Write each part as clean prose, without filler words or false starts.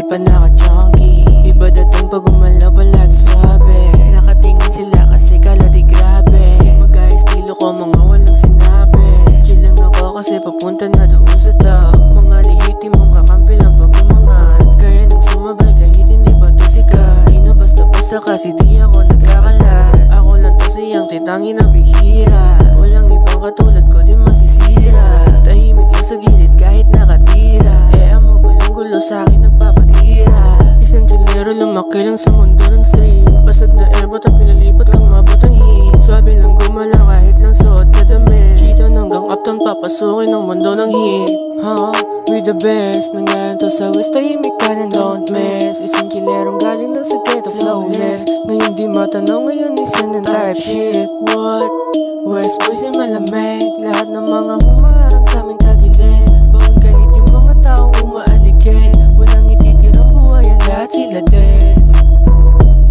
di pa naka-junkie. Iba dating pag umalaw palagi sabi. Nakatingin sila kasi kala di grabe. Mag-ayos estilo ko mga walang sinabi. Chill lang ako kasi papunta na doon sa top. Mga lehitimong kakampi lang pag umangat. Kaya nang sumabay kahit hindi pa to sikat. Di na basta-basta kasi di ako nagkakalat. Ako lang to siyang titangi na bihira. Walang ibang katulad ko di masisira. Tahimik lang sa gilid kahit nakatira. Ang magulong-gulo sa'kin nagpapatira. Isang chillero lumaki lang sa mundo ng street. Basag na airport at pinalipat lang mabot ang heat. Swabe lang gumala kahit lang suot na damit. G-Town hanggang uptown papasukin ang mundo ng hit. We the best. Nangyayon to sa west, tahimik ka na don't mess. Isang killerong galing lang sa ghetto flawless. Ngayon di matanong, ngayon isa ng type shit. What? West boys ay malamig. Lahat ng mga humarang sa aming tagilid. Bawang kahit yung mga taong umaaligid. Walang ititirang buhay, ang lahat sila deads.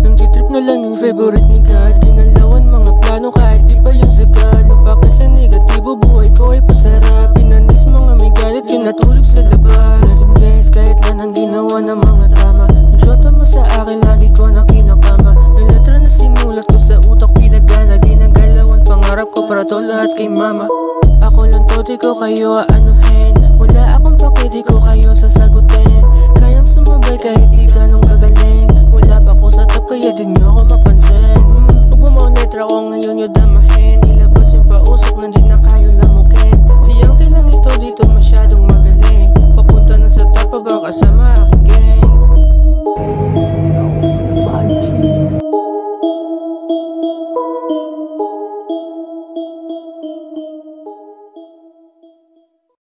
Nang titrip na lang yung favorite ni God. Ginalawan mga plano kahit di pa yung sagad. Lupak sa negatibo, buhay ko ay pasarap. Pinanis mga may galit, yun natulog sa labas. Lasing bless kahit lang ang ginawa ng mga tama. Yung shota mo sa akin, lagi ko na kinakama. Yung letra na sinulat ko sa utak, pinagana. Ginagalawan pangarap ko para to lahat kay mama. Ako lang to, di ko kayo aanuhin. Wala akong pake, di ko kayo sasagutin. Kayang sumabay kahit di ganong kagaling. Wala pa ko sa top, kaya di nyo ako